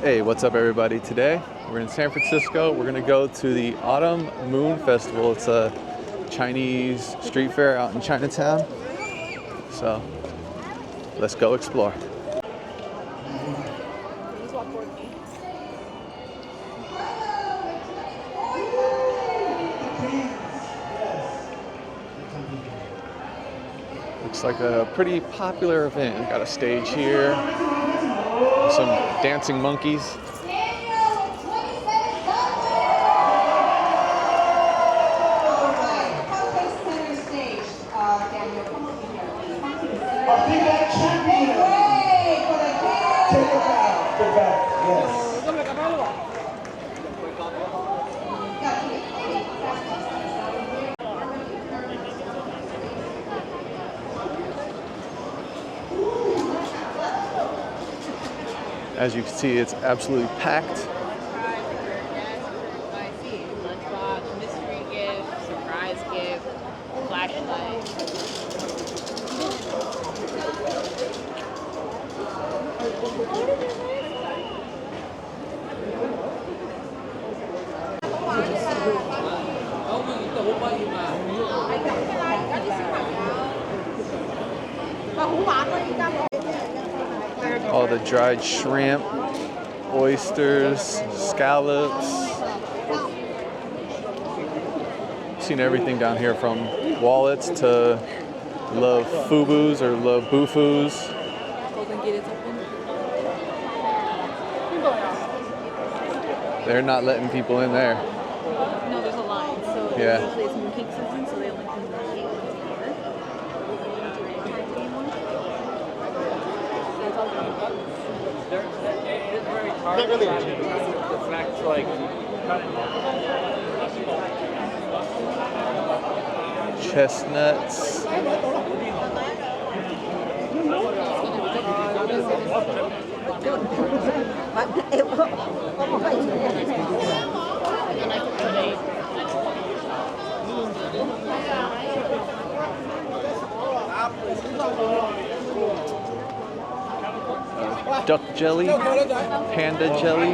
Hey, what's up everybody? Today we're in San Francisco. We're gonna go to the Autumn Moon Festival. It's a Chinese street fair out in Chinatown. So let's go explore. Looks like a pretty popular event. Got a stage here, some dancing monkeys. As you can see, it's absolutely packed. Mystery gift, surprise gift, flashlight. All the dried shrimp, oysters, scallops. Seen everything down here from wallets to love fubus or love bufus. They're not letting people in there. No, there's a line. So Yeah. usually it's mooncake season, so they only come mooncake once a year. It's very hard to the fact like Chestnuts. Duck jelly, panda jelly.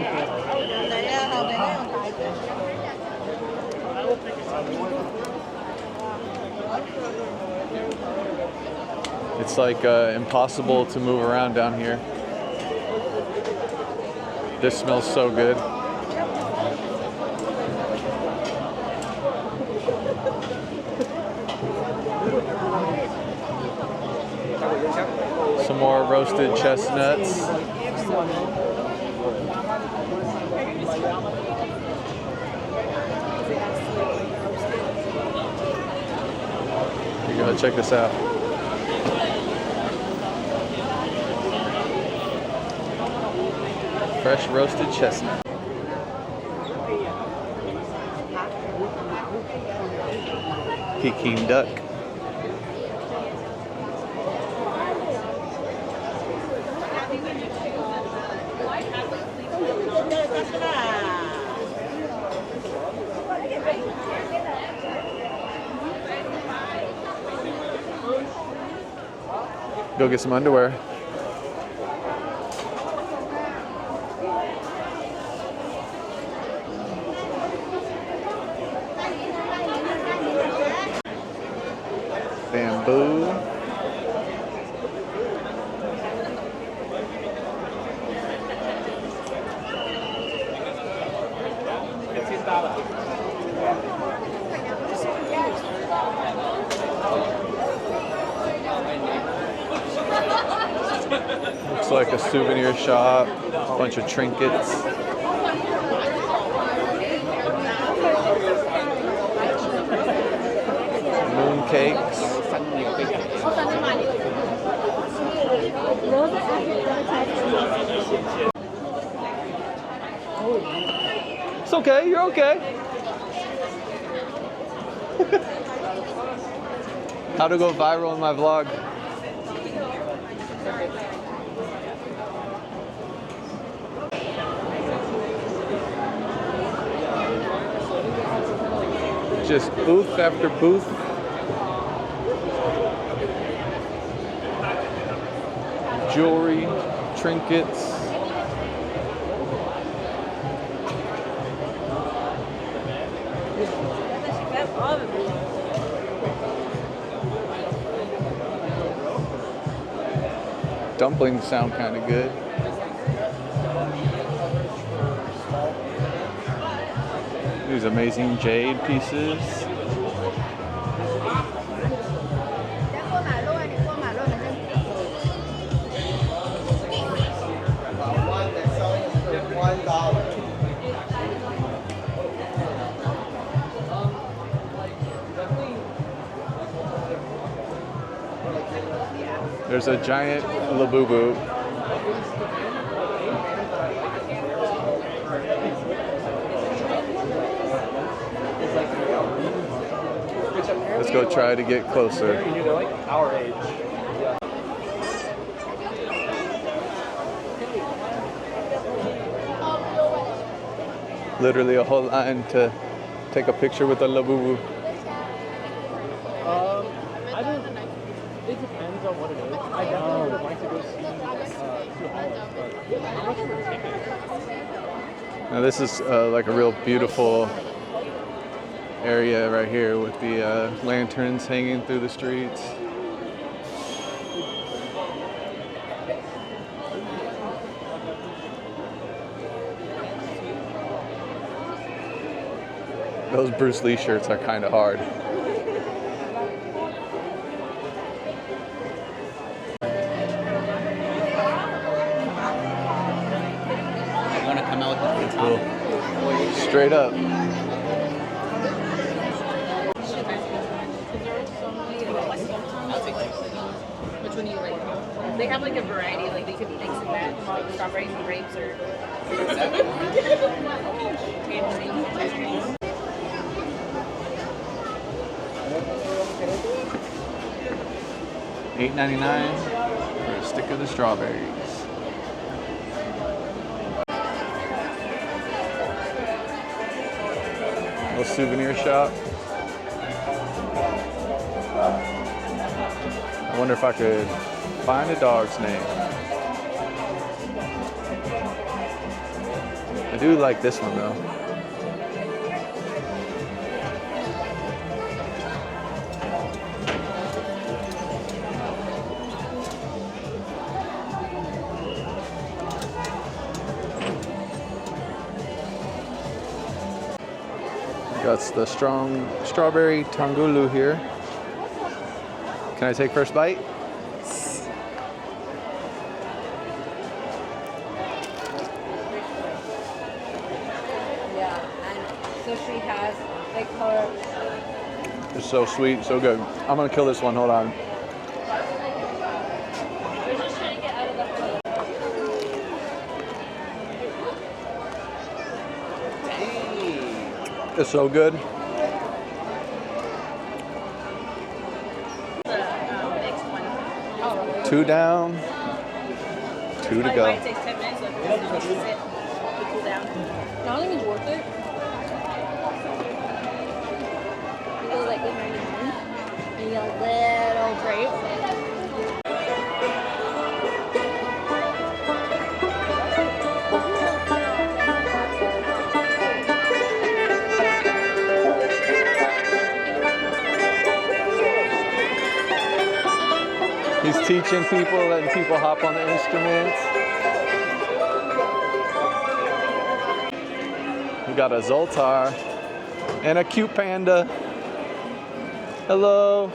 It's like impossible to move around down here. This smells so good. Some more roasted chestnuts. Here you go, check this out. Fresh roasted chestnut. Peking duck. Go get some underwear. Bamboo. Looks like a souvenir shop, a bunch of trinkets. Moon cakes. It's okay, you're okay. How to go viral in my vlog. Just booth after booth. Jewelry, trinkets. dumplings sound kind of good. These amazing jade pieces. There's a giant labubu. Let's go try to get closer. They're like our age. Literally a whole line to take a picture with a labubu. I don't. It depends on what it is. I definitely would like to go see two Hollands, but how much are the tickets? Now this is like a real beautiful area right here with the lanterns hanging through the streets. Those Bruce Lee shirts are kind of hard. Want to come out with the Cool. Straight up. Which one do you like? They have like a variety, like they could mix and match, like strawberries and grapes or tangerines. $8.99 for a stick of the strawberries. Little souvenir shop. I wonder if I could find a dog's name. I do like this one though. Got the strong strawberry tangulu here. Can I take first bite? Yeah, and so she has like her. It's so sweet, so good. I'm gonna kill this one, hold on. It's so good. Two down, two to go. It takes 10 minutes, so if you sit, you cool down. I don't think it's worth it. It goes like $8.99. You get a little grape. He's teaching people, letting people hop on the instruments. We got a Zoltar and a cute panda. Hello.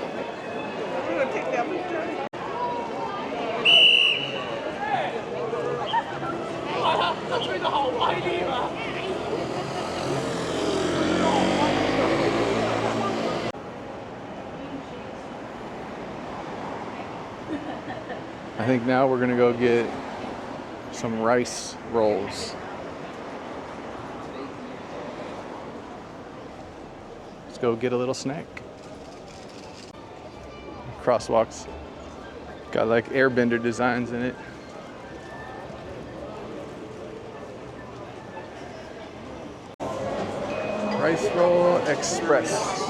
I think now we're gonna go get some rice rolls. Let's go get a little snack. Crosswalks. Got like airbender designs in it. Rice roll express.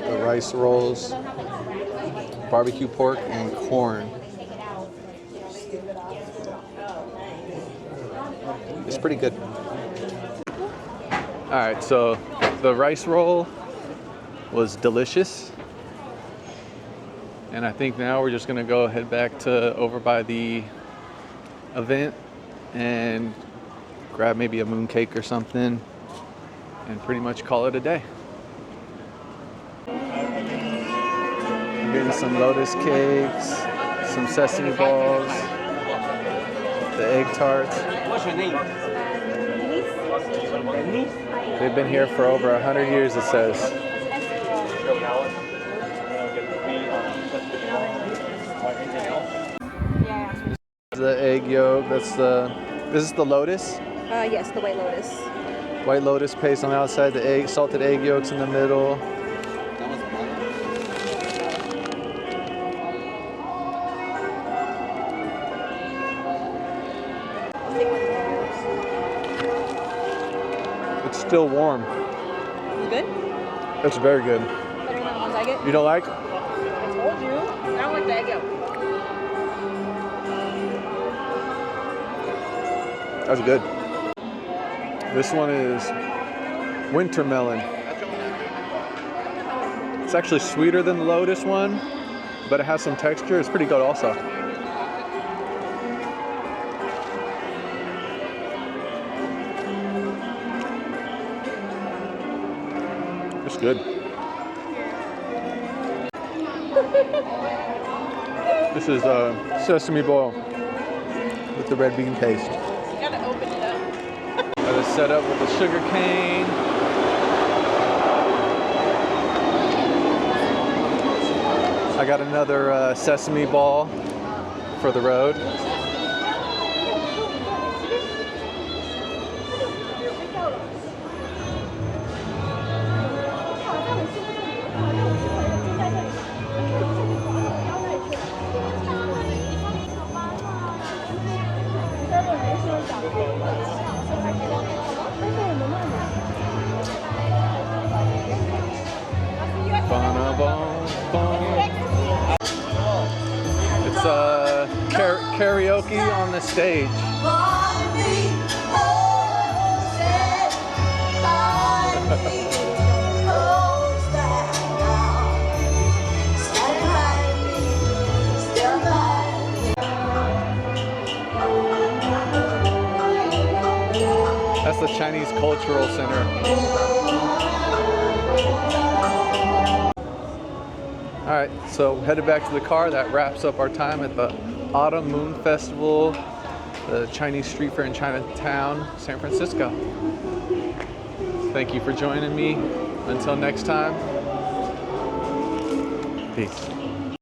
The rice rolls, barbecue pork, and corn. It's pretty good. All right, so the rice roll was delicious. And I think now we're just gonna go head back to over by the event and grab maybe a moon cake or something and pretty much call it a day. I'm getting some lotus cakes, some sesame balls, the egg tarts. What's your name? They've been here for over 100 years, it says. The egg yolk, this is the lotus. Yes, the White Lotus. White lotus paste on the outside, the egg, salted egg yolks in the middle. It's still warm. You good? It's very good. Better than the ones I get? You don't like? I told you. I don't like the egg yolk. That's good. This one is winter melon. It's actually sweeter than the lotus one, but it has some texture. It's pretty good also. It's good. This is a sesame ball with the red bean paste. You gotta open it up. Got it set up with the sugar cane. I got another sesame ball for the road. It's karaoke on the stage. That's the Chinese Cultural Center. All right, so headed back to the car. That wraps up our time at the Autumn Moon Festival, the Chinese street fair in Chinatown, San Francisco. Thank you for joining me. Until next time, peace.